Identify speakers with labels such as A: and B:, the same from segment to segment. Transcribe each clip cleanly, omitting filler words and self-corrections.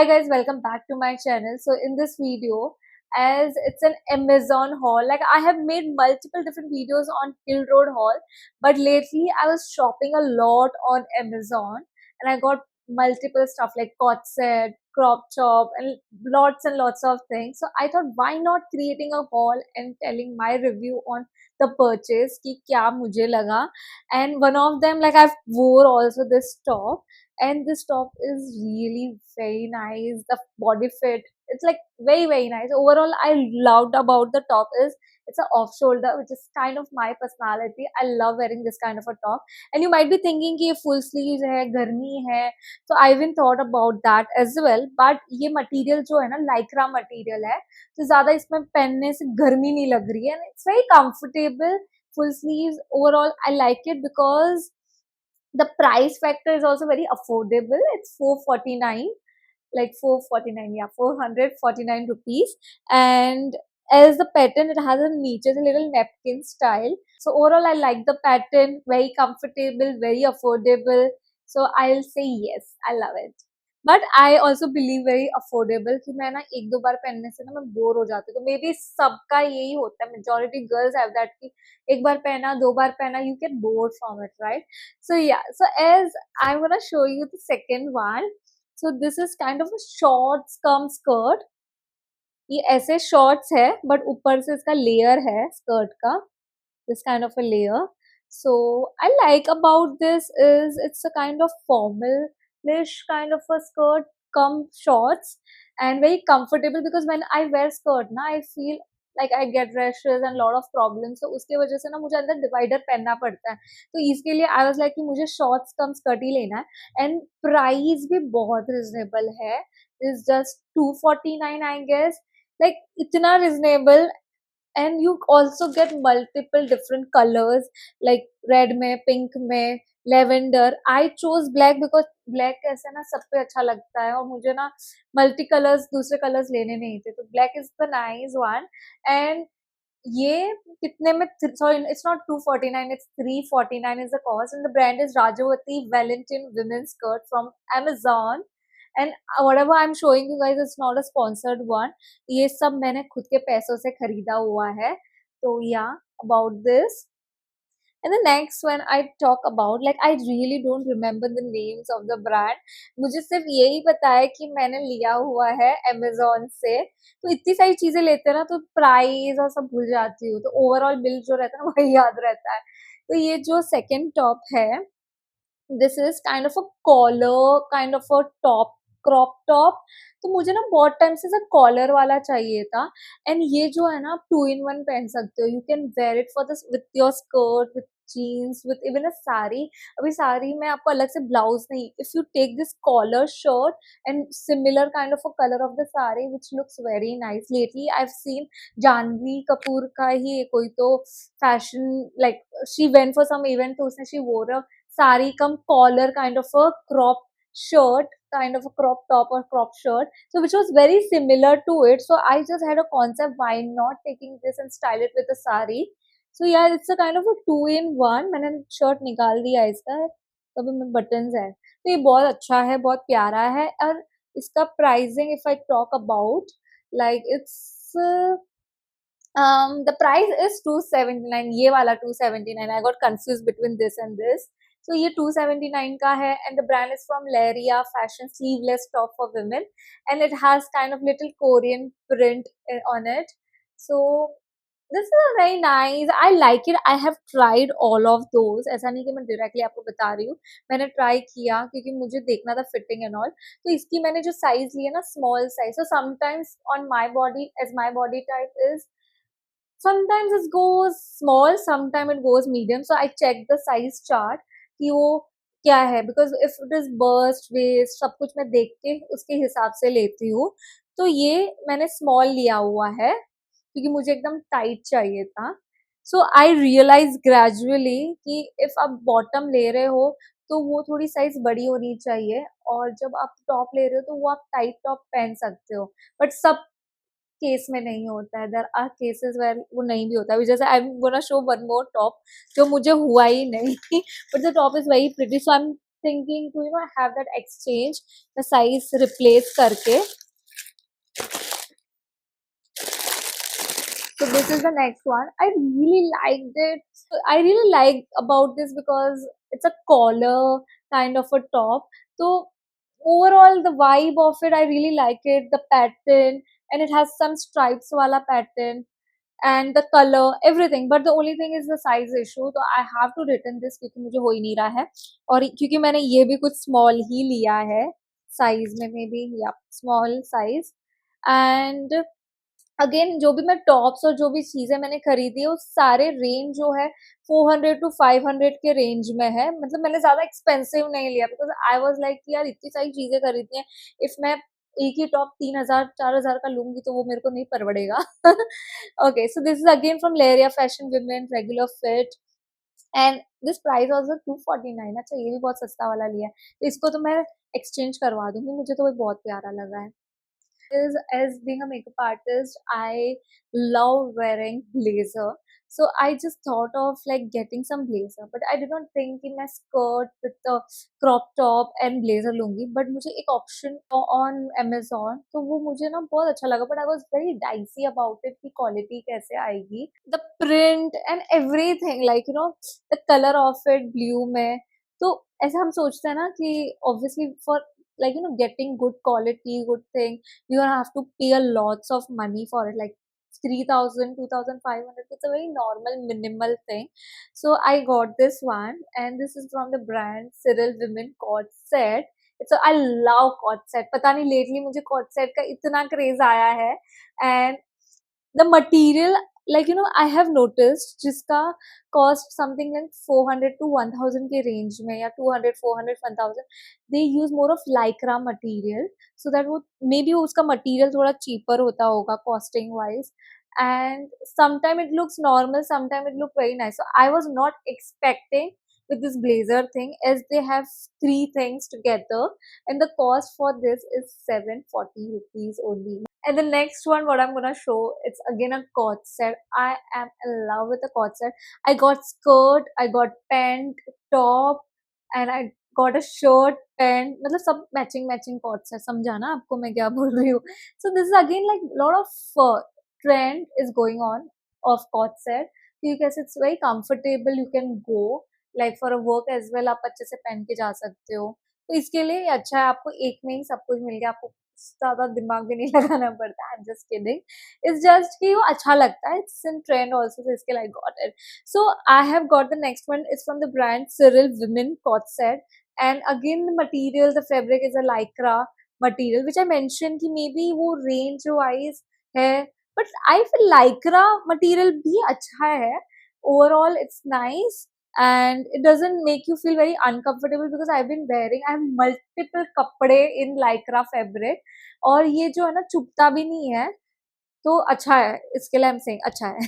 A: Hi guys, welcome back to my channel. So in this video, as it's an Amazon haul, like I have made multiple different videos on Hill Road haul, but lately I was shopping a lot on Amazon and I got multiple stuff like cot set, crop top and lots of things. So I thought why not creating a haul and telling my review on the purchase ki kya mujhe laga. And one of them, like I've wore also this top, and this top is really very nice. The body fit, it's like very nice. Overall, I loved about the top is it's a off shoulder, which is kind of my personality. I love wearing this kind of a top. And you might be thinking कि ये full sleeves है, गर्मी है, so I even thought about that as well. But ये material जो है ना, lycra material है, तो ज्यादा इसमें पहनने से गर्मी नहीं लग रही है, and it's very comfortable. Full sleeves, overall I like it because the price factor is also very affordable. It's 449, like 449, yeah, 449 rupees. And as the pattern, it has a niche, a little napkin style. So overall, I like the pattern, very comfortable, very affordable. So I'll say yes, I love it. But I also believe very affordable कि मैं ना एक दो बार पहनने से ना मैं bore हो जाती हूँ. तो मे बी सबका यही होता है, मेजोरिटी गर्ल्स हैव दैट कि एक बार पहना, दो बार पहना, you get bored from it, right? So yeah, so as I'm gonna show you the second one. So this is kind of a shorts cum skirt. ये ऐसे शॉर्ट्स है but ऊपर से इसका लेयर है स्कर्ट का, this kind of a layer. So I like about this is it's a kind of formalish kind of a skirt come shorts and very comfortable because when I wear skirt na I feel like I get rashes and lot of problems. So उसके वजह से ना मुझे अंदर divider पहनना पड़ता है. तो इसके लिए आई वाज लाइक कि मुझे शॉर्ट्स कम स्कर्ट ही लेना है. एंड प्राइस भी बहुत रिजनेबल है. Is just 249 I guess. Like इतना reasonable. And you also get multiple different colors like red में, pink में, lavender. I chose black because black कैसे ना सब पे अच्छा लगता है और मुझे ना multi colors दूसरे colors लेने नहीं थे, तो black is the nice one. And ये कितने में, sorry, it's not 249, it's 349 is the cost, and the brand is Rajawati Valentine women's skirt from Amazon. And whatever I'm showing you guys, it's not a sponsored one. ये सब मैंने खुद के पैसों से खरीदा हुआ है. तो yeah, about this. And the next one I talk about, like I really don't remember the names of the brand. मुझे सिर्फ यही पता है कि मैंने लिया हुआ है Amazon से. तो इतनी सारी चीजें लेते हैं ना तो प्राइस और सब भूल जाती हूँ, तो ओवरऑल बिल जो रहता है ना वही याद रहता है. तो ये जो सेकंड टॉप है, this is kind of a collar kind of a top, crop top. तो मुझे ना बहुत टाइम से सर कॉलर वाला चाहिए था. एंड ये जो है ना आप 2 in 1 पहन सकते हो. You can wear it for this with your skirt, with jeans, with even a sari. अभी साड़ी में आपको अलग से ब्लाउज नहीं. If you take this collar shirt and similar kind of a colour of the sari which looks very nice. Lately I have seen Janhvi Kapoor का ही कोई तो fashion, like she went for some event, तो उसने शी वोर अ sari come collar kind of a crop shirt, kind of a crop top or crop shirt, so which was very similar to it. So I just had a concept, why not taking this and style it with a sari. So yeah, it's a kind of a 2 in 1. मैंने shirt निकाल दिया इसका, तभी में buttons है. तो ये बहुत अच्छा है, बहुत प्यारा है. और इसका pricing if I talk about, like it's the price is 279. ये वाला 279, I got confused between this and this. So ये 279 का है and the brand is from Leria fashion, sleeveless top for women, and it has kind of little Korean print on it. So this is a very nice, I like it. I have tried all of those. ऐसा नहीं कि मैं directly आपको बता रही हूँ, मैंने try किया क्योंकि मुझे देखना था fitting and all. तो इसकी मैंने जो size ली है ना, small size. So sometimes on my body, as my body type is, sometimes it goes small, sometimes it goes medium. So I check the size chart कि वो क्या है, because if it is burst waist सब कुछ मैं देख के उसके हिसाब से लेती हूँ. तो ये मैंने small लिया हुआ है क्योंकि मुझे एकदम टाइट चाहिए था. सो आई रियलाइज ग्रेजुअली कि इफ आप बॉटम ले रहे हो तो वो थोड़ी साइज बड़ी होनी चाहिए, और जब आप टॉप ले रहे हो तो वो आप टाइट टॉप पहन सकते हो. बट सब केस में नहीं होता है. देयर आर केसेस वेयर वो नहीं भी होता है. जैसे आई am gonna show one more top जो मुझे हुआ ही नहीं but the top is very pretty. So I am thinking to have that exchange, the size replace करके. So this is the next one. I really liked it. So I really like about this because it's a collar kind of a top. So overall the vibe of it, I really like it. The pattern, and it has some stripes wala pattern, and the color, everything. But the only thing is the size issue. So I have to return this क्योंकि मुझे हो ही नहीं रहा है, और क्योंकि मैंने ये भी कुछ small ही लिया है size में, मे बी या small size. And अगेन जो भी मैं टॉप्स और जो भी चीजें मैंने खरीदी है, वो सारे रेंज जो है 400 to 500 के रेंज में है. मतलब मैंने ज्यादा एक्सपेंसिव नहीं लिया, बिकॉज आई वाज लाइक यार इतनी सारी चीजें खरीदनी है, इफ मैं एक ही टॉप 3000 4000 का लूंगी तो वो मेरे को नहीं परवड़ेगा. Okay, so this is again from Leriya fashion women regular fit, and this price was 249. अच्छा, ये भी बहुत सस्ता वाला लिया है, तो इसको तो मैं एक्सचेंज करवा दूंगी, मुझे तो वो बहुत प्यारा लगा है. is as being a makeup artist, I love wearing blazer. So I just thought of like getting some blazer, but I did not think in my skirt with the crop top and blazer लूंगी. But मुझे एक option on Amazon, तो वो मुझे ना बहुत अच्छा लगा. But I was very dicey about it कि quality कैसे आएगी, the print and everything, like the color of it blue में. तो ऐसे हम सोचते हैं ना कि obviously for like getting good quality, good thing, you have to pay a lots of money for it, like 3000 2500. It's a very normal minimal thing. So I got this one, and this is from the brand Cyril Women Cord Set. So I love cord set. पता नहीं lately मुझे cord set का इतना craze आया है, and the material, like I have noticed जिसका cost something like 400 to 1000 के range में, या 200 400 1000, they use more of lycra material, so that वो maybe उसका material थोड़ा cheaper होता होगा costing wise, and sometime it looks normal, sometime it look very nice. So I was not expecting with this blazer thing, as they have three things together, and the cost for this is 740 rupees only. And the next one, what I'm gonna show, it's again a cord set. I am in love with the cord set. I got skirt, I got pant, top, and I got a shirt, pant. मतलब सब matching cord set. समझा ना आपको मैं क्या बोल रही हूँ? So this is again like lot of trend is going on of cord set, because it's very comfortable. You can go like for a work as well. आप अच्छे से पहन के जा सकते हो. तो इसके लिए अच्छा है, आपको एक में ही सब कुछ मिल गया, आपको ज्यादा दिमाग भी नहीं लगाना पड़ता. I am just kidding. It's just कि वो अच्छा लगता है. इट्स इन ट्रेंड आल्सो, सो इसके लिए I got it. So I have got the next one. It's from the brand Cyril Women Cord Set, and again the material, the fabric is a lycra material, which I mentioned कि maybe वो range wise है, but I feel lycra material भी अच्छा है. Overall it's nice, and it doesn't make you feel very uncomfortable, because I have multiple कपड़े in lycra fabric, और ये जो है ना चुभता भी नहीं है, तो अच्छा है. इसके लिए I'm saying अच्छा है.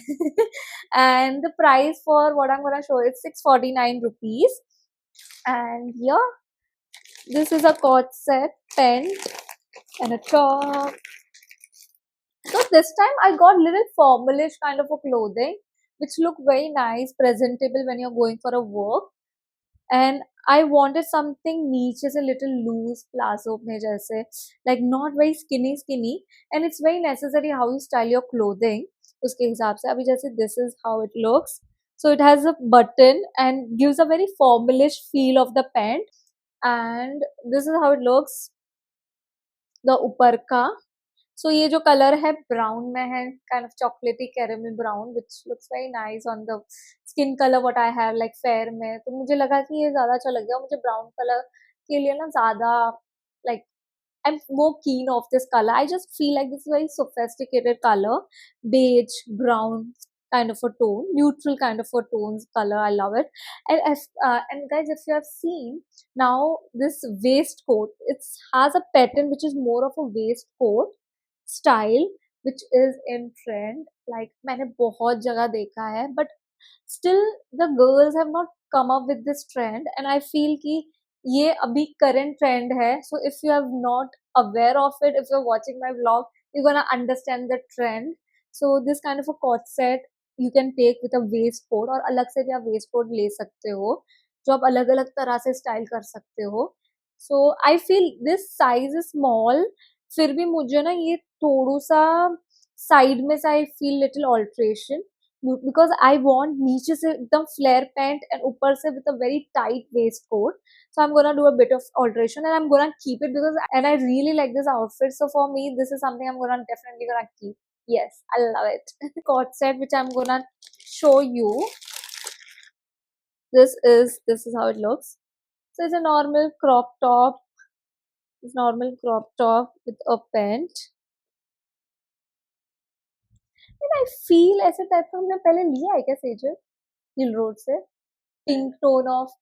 A: And the price for what I'm gonna show is 649 rupees. And yeah, this is a cord set, pant, and a top. So this time I got little formalish kind of a clothing, which look very nice, presentable when you're going for a work. And I wanted something niche, just a little loose plazo में जैसे, like not very skinny, and it's very necessary how you style your clothing उसके हिसाब से. अभी जैसे this is how it looks. So it has a button and gives a very formalish feel of the pant, and this is how it looks, the ऊपर का. So ये जो colour है ब्राउन में है, kind of chocolatey caramel brown, which looks very nice on the skin color what I have, like fair में. तो मुझे लगा कि ये ज़्यादा अच्छा लगेगा. मुझे ब्राउन कलर के लिए ना ज़्यादा like I'm more keen of this color. I just feel like this is very sophisticated color, beige, brown kind of a tone, neutral kind of a tones color. I love it. And guys, if you have seen now this waistcoat, it has a pattern which is more of a waistcoat style, which is in trend. Like मैंने बहुत जगह देखा है, but still the girls have not come up with this trend, and I feel कि ये अभी current trend है. So if you are not aware of it, if you're watching my vlog, you're gonna understand the trend. So this kind of a cord set you can take with a waistcoat, और अलग से भी आप waistcoat ले सकते हो. जो आप अलग अलग तरह से स्टाइल कर सकते हो. So I feel this size is small. फिर भी मुझे ना ये थोड़ा सा साइड में से I feel little alteration, because I want नीचे से एकदम फ्लेयर पैंट एंड ऊपर से with a very tight waistcoat. So I'm gonna do a bit of alteration and I'm gonna keep it because and I really like this outfit. So for me, this is something I'm gonna definitely gonna keep. Yes, I love it. Coat set which I'm gonna show you. This is how it looks. So it's a normal crop top. It's normal crop top with a pant. And I feel ऐसे type का हमने पहले लिया है क्या सेजल हिल road से pink tone of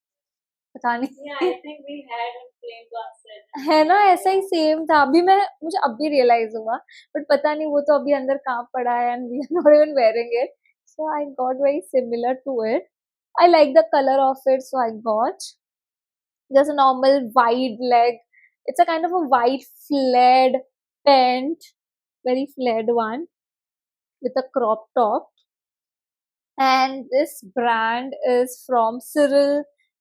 A: पता नहीं.
B: Yeah, I think we had a plain glass set.
A: है ना ऐसा ही सेम था. अभी मैं मुझे अभी रियलाइज हुआ बट पता नहीं वो तो अभी अंदर कहाँ पड़ा है and we are not even wearing it. So I got very similar to it. I like the color of it, so I got just a normal wide leg. It's a kind of a white flared pant, very flared one with a crop top. And this brand is from Cyril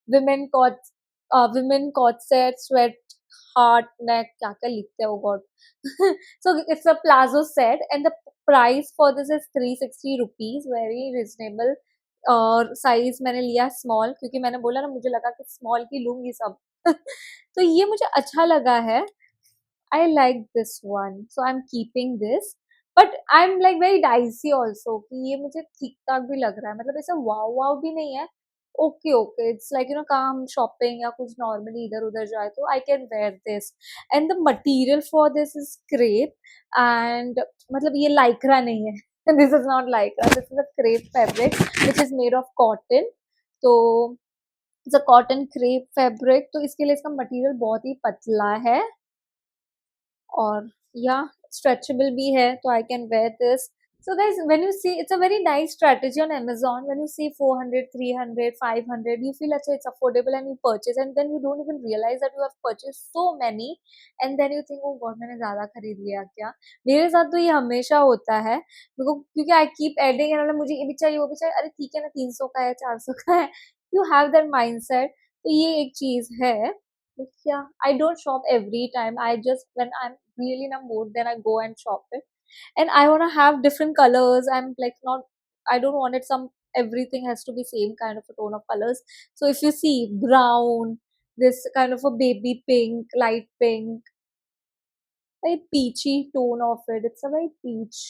A: Women Cot Set Sweat Heart Neck. क्या क्या लिखते हैं वो God. So it's a plazo set and the price for this is 360 rupees. Very reasonable. और size मैंने लिया small क्योंकि मैंने बोला ना मुझे लगा कि स्मॉल की लूंगी सब. तो ये मुझे अच्छा लगा है. I like this one so I am keeping this. But I am like very dicey also कि ये मुझे ठीक ठाक भी लग रहा है. मतलब ऐसा वाव वाव भी नहीं है. Okay okay it's like you know कहाँ हम शॉपिंग या कुछ नॉर्मली इधर उधर जाए तो I can wear this. And the material for this is crepe and मतलब ये लाइक्रा नहीं है. This is not lycra. This is a crepe fabric which is made of cotton. तो it's a cotton crepe fabric. तो इसके लिए इसका material बहुत ही पतला है और या stretchable भी है तो I can wear this. So guys, when you see, it's a very nice strategy on Amazon. When you see 400, 300, 500, you feel अच्छा it's affordable and you purchase and then you don't even realize that you have purchased so many and then you think oh god मैंने ज़्यादा खरीद लिया क्या. मेरे साथ तो ये हमेशा होता है क्योंकि I keep adding and मुझे ये भी चाहिए वो भी चाहिए. अरे ठीक है ना 300 का है 400 का है. You have that mindset. तो ये एक चीज़ है. But yeah, I don't shop every time. I just when I'm really in a mood then I go and shop it. And I want to have different colors. I'm like not I don't want it some everything has to be same kind of a tone of colors. So if you see brown, this kind of a baby pink, light pink, very peachy tone of it. It's a very peach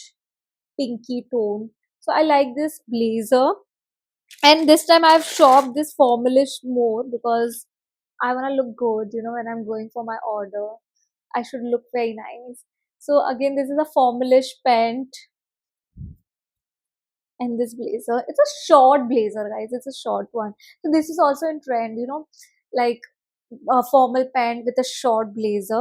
A: pinky tone. So I like this blazer. And this time I've shopped this formalish more because I want to look good, you know, when I'm going for my order. I should look very nice. So again, this is a formalish pant and this blazer. It's a short blazer, guys. It's a short one. So this is also in trend, you know, like a formal pant with a short blazer.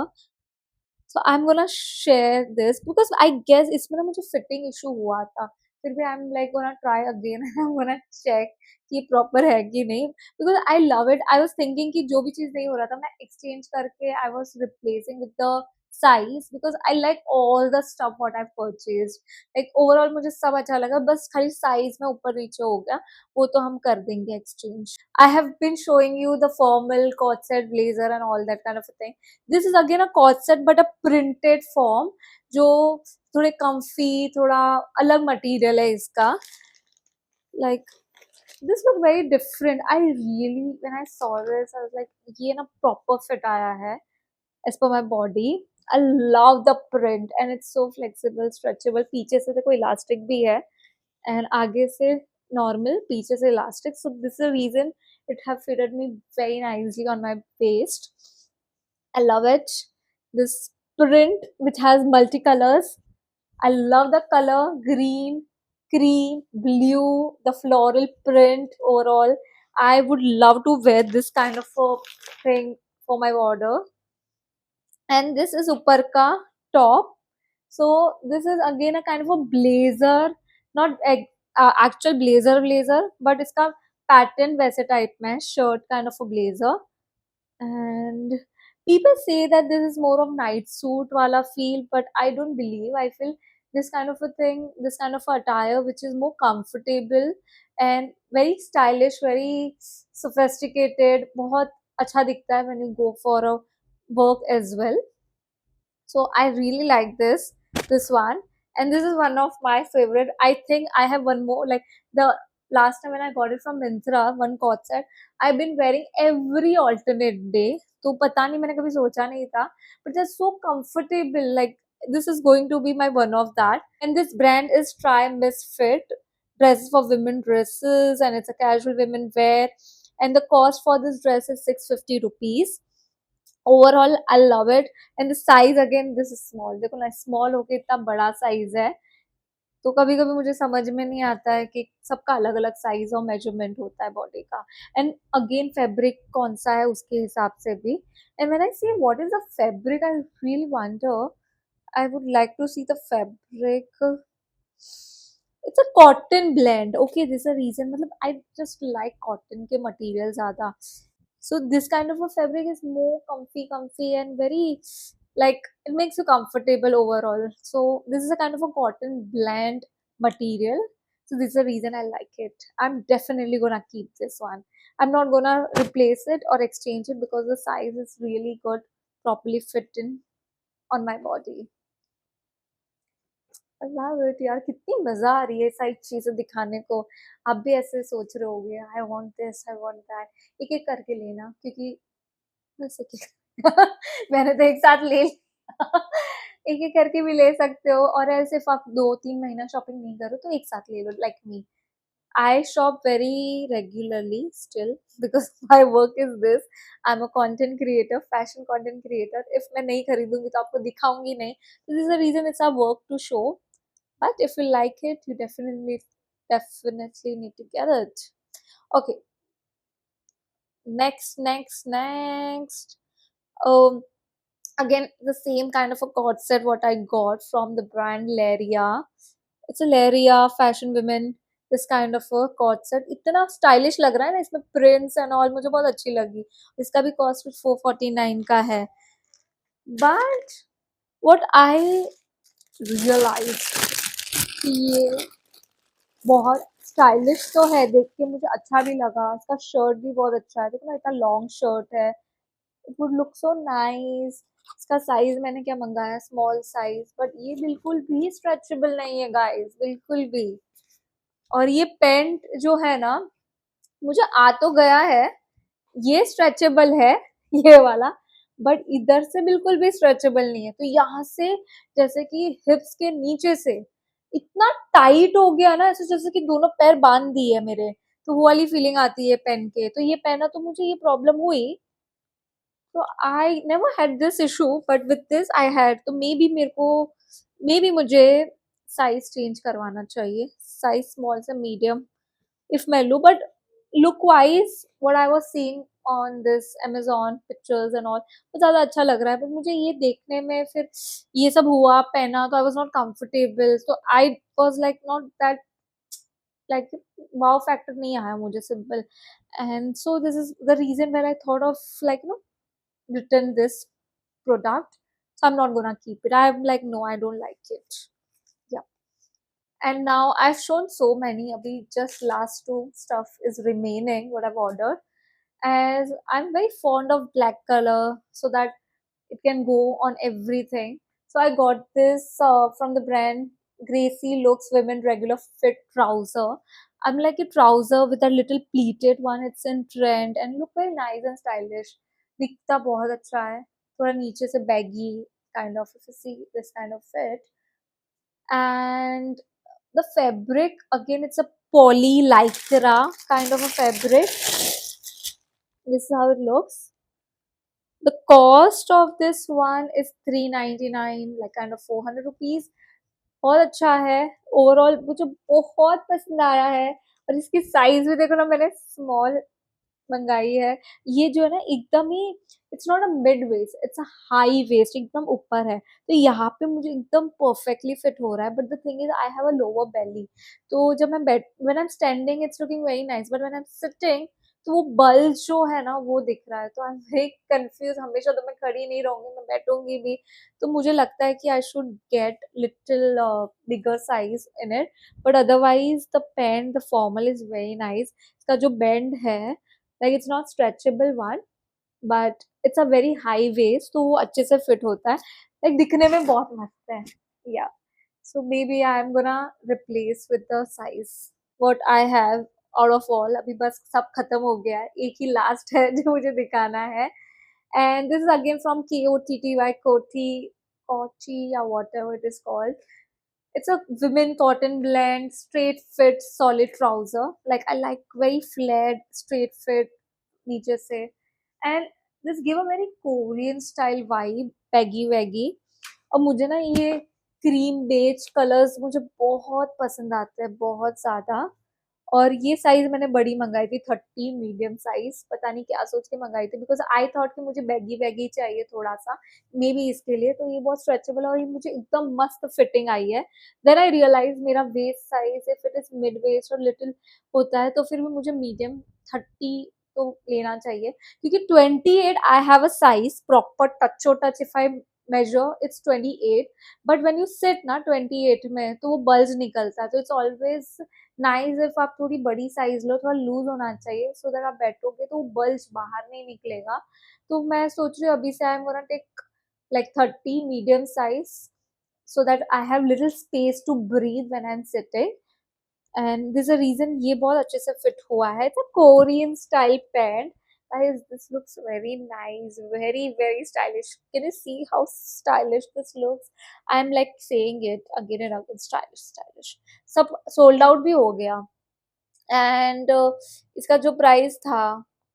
A: So I'm gonna share this because I guess इसमें ना मुझे fitting issue हुआ था. फिर भी I'm like gonna try again and I'm gonna check कि ये proper है कि नहीं. Because I love it. I was thinking कि जो भी चीज़ नहीं हो रहा था मैं exchange करके I was replacing with the size because I like all the stuff what I've purchased. Like overall मुझे सब अच्छा लगा. बस खाली size में ऊपर नीचे हो गया. वो तो हम कर देंगे exchange. I have been showing you the formal coat set blazer and all that kind of a thing. This is again a coat set but a printed form जो थोड़े comfy थोड़ा अलग material है इसका. Like this look very different. I really when I saw this I was like ये ना proper fit आया है as per my body. I love the print and it's so flexible, stretchable. पीछे से देखो elastic भी है and आगे से normal, पीछे से elastic. So this is the reason it have fitted me very nicely on my waist. I love it. This print which has multicolors. I love the color green, cream, blue, the floral print overall. I would love to wear this kind of a thing for my order. And this is upperka top. So this is again a kind of a blazer, not actual blazer, but इसका pattern वैसे type में shirt kind of a blazer. And people say that this is more of night suit wala feel, but I don't believe. I feel this kind of a thing, this kind of attire which is more comfortable and very stylish, very sophisticated, बहुत अच्छा दिखता है when you go for a work as well. So I really like this one, and this is one of my favorite. I think I have one more, like the last time when I got it from Myntra, one cord set I've been wearing every alternate day. तो पता नहीं, मैंने कभी सोचा नहीं था, but they're so comfortable. Like this is going to be my one of that. And this brand is Try Misfit, dresses for women dresses, and it's a casual women wear. And the cost for this dress is 650 rupees. Overall I love it. And the size, again, this is small. देखो ना, small होके इतना बड़ा size है, तो कभी कभी मुझे समझ में नहीं आता है कि सबका अलग अलग साइज और मेजरमेंट होता है बॉडी का, एंड अगेन फैब्रिक कौन सा है उसके हिसाब से भी. And when I see what is the fabric, I really wonder. I would like to see the fabric. It's a cotton blend. Okay, this is a reason. मतलब I just like cotton के material ज़्यादा. So this kind of a fabric is more comfy and very, like, it makes you comfortable overall. So this is a kind of a cotton blend material. So this is the reason I like it. I'm definitely gonna keep this one. I'm not gonna replace it or exchange it because the size is really good, properly fit in on my body. Love it यार, कितनी मजा आ रही है सारी चीजें दिखाने को. आप भी ऐसे सोच रहे होगे, I want this, I want that. एक एक करके लेना, क्योंकि बस एक एक मैंने तो एक साथ ले लिया. एक एक करके भी ले सकते हो, और ऐसे सिर्फ आप 2-3 महीना शॉपिंग नहीं करो तो एक साथ ले लो, like me. I shop very regularly still because my work is this. I'm a content creator, fashion content creator. If मैं नहीं खरीदूंगी तो आपको दिखाऊंगी नहीं. So this is the reason it's our work to show. But if you like it, you definitely need to get it. Okay. Next. Um, again, the same kind of a cord set what I got from the brand Leria. It's a Leria fashion women. This kind of a cord set इतना stylish लग रहा है ना, इसमें prints and all, मुझे बहुत अच्छी लगी. इसका भी cost 449 का है. But what I realized कि ये बहुत स्टाइलिश तो है, देख के मुझे अच्छा भी लगा. इसका शर्ट भी बहुत अच्छा है, देखो ना, इतना लॉन्ग शर्ट है. It would look so nice. इसका साइज मैंने क्या मंगाया, स्मॉल साइज, बट ये बिल्कुल भी स्ट्रेचेबल नहीं है गाइस, बिल्कुल भी. और ये पेंट जो है ना, मुझे आ तो गया है, ये स्ट्रेचेबल है ये वाला, बट इधर से बिल्कुल भी स्ट्रेचेबल नहीं है. तो यहाँ से, जैसे कि हिप्स के नीचे से इतना टाइट हो गया ना, ऐसे जैसे कि दोनों पैर बांध दिए मेरे. तो वो वाली फीलिंग आती है पहन के. तो ये पहना तो मुझे ये प्रॉब्लम हुई. तो I never had this issue, but with this I had. तो मे बी मुझे साइज चेंज करवाना चाहिए, साइज स्मॉल से मीडियम if मैं लूँ. But look wise what I was seeing on this Amazon pictures and all, वो ज़्यादा अच्छा लग रहा है. बट मुझे ये देखने में फिर ये सब हुआ पहना, तो I was not comfortable. So I was like not that, like, wow factor नहीं आया मुझे, simple. And so this is the reason where I thought of, like, return this product. So I'm not gonna keep it. I'm like, no, I don't like it. Yeah. And now I've shown so many. Abhi just last two stuff is remaining what I've ordered. As I'm very fond of black color, so that it can go on everything. So I got this from the brand Gracie Looks Women Regular Fit Trouser. I'm like a trouser with a little pleated one. It's in trend and look very nice and stylish. दिखता बहुत अच्छा है. थोड़ा नीचे से baggy kind of, if you see this kind of fit. And the fabric, again, it's a poly lycra kind of a fabric. This is how it looks. The cost of this one is 399, like kind of 400 rupees. बहुत अच्छा है. Overall मुझे बहुत पसंद आया है. और इसकी साइज भी देखो ना, मैंने स्मॉल मंगाई है. ये जो है ना, एकदम ही, it's not a mid waist, it's a high waist, एकदम ऊपर है. तो यहाँ पे मुझे एकदम परफेक्टली फिट हो रहा है. But the thing is I have a lower बेली. तो जब मैं बैठ, when I am standing it's looking very nice, but when I am sitting तो वो बल्ज जो है ना वो दिख रहा है, तो आई एम वेरी कंफ्यूज। हमेशा तो मैं खड़ी नहीं रहूंगी, मैं बैठूंगी भी, तो मुझे लगता है कि I should get little bigger size in it, but otherwise the pant the formal is very nice. इसका जो बैंड है, like it's not stretchable one, but it's a very high waist, तो वो अच्छे से फिट होता है, लाइक दिखने में बहुत मस्त है। या so maybe I am gonna replace with the size what I have out of all. अभी बस सब खत्म हो गया है, एक ही लास्ट है जो मुझे दिखाना है। And this is again from KOTTY, कोटी या whatever it is called. It's a women cotton blend, straight fit, solid trouser. Like I like very flared, straight fit नीचे से. And this give a very Korean style vibe, baggy waggy. और मुझे ना ये cream beige colours मुझे बहुत पसंद आते हैं, बहुत ज्यादा। और ये साइज मैंने बड़ी मंगाई थी, 30 मीडियम साइज, पता नहीं क्या सोच के मंगाई थी, बिकॉज आई थॉट कि मुझे बैगी बैगी चाहिए थोड़ा सा, मे बी इसके लिए। तो ये बहुत स्ट्रेचेबल है और ये मुझे एकदम मस्त फिटिंग आई है। देन आई रियलाइज मेरा waist size if it is mid waist और लिटिल होता है, तो फिर भी मुझे मीडियम 30 तो लेना चाहिए, क्योंकि 28 I have a size proper touch touch, if I measure it's 28, but when you sit ना 28 में तो वो बल्ज निकलता है, तो इट्स ऑलवेज नाइस इफ आप थोड़ी बड़ी साइज लो, थोड़ा लूज होना चाहिए, सो दैट आप बैठोगे तो वो बल्ज बाहर नहीं निकलेगा। तो मैं सोच रही हूँ अभी से I am gonna take like 30 medium size, so that I have little space to breathe when I'm sitting. And there's a reason ये बहुत अच्छे से fit हुआ है। It's a Korean style pant. Guys, this looks very nice, very very stylish. Can you see how stylish this looks? I'm like saying it again and again, stylish, stylish. सब sold out भी हो गया। And इसका जो price था,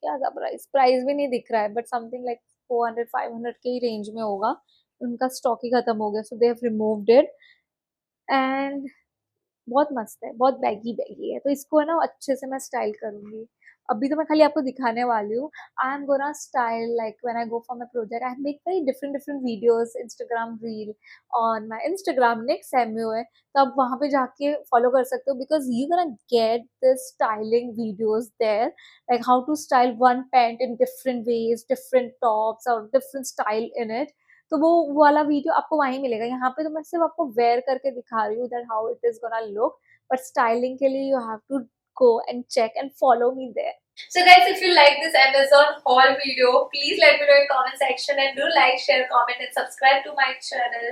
A: क्या था price, price भी नहीं दिख रहा है, बट समथिंग लाइक 400-500 के ही रेंज में होगा। उनका स्टॉक ही खत्म हो गया, so they have removed it. And बहुत मस्त है, बहुत बैगी बैगी है, तो इसको है ना अच्छे से मैं स्टाइल करूंगी। अभी तो मैं खाली आपको दिखाने वाली हूँ। आई am gonna style like when I go for my project, I make very different different videos, Instagram reel on my Instagram next MU है, तो आप वहां पे जाके फॉलो कर सकते हो, because you gonna get this styling videos there, like how to style one pant in different ways, different tops और डिफरेंट स्टाइल इन इट। तो वो वाला वीडियो आपको वहीं मिलेगा। यहाँ पे तो मैं सिर्फ आपको वेयर करके दिखा रही हूँ that how it is gonna look, but styling के लिए you have to go and check and follow me there. So guys, if you like this Amazon haul video, please let me know in comment section, and do like, share, comment and subscribe to my channel,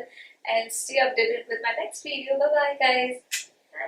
A: and stay updated with my next video. Bye bye guys.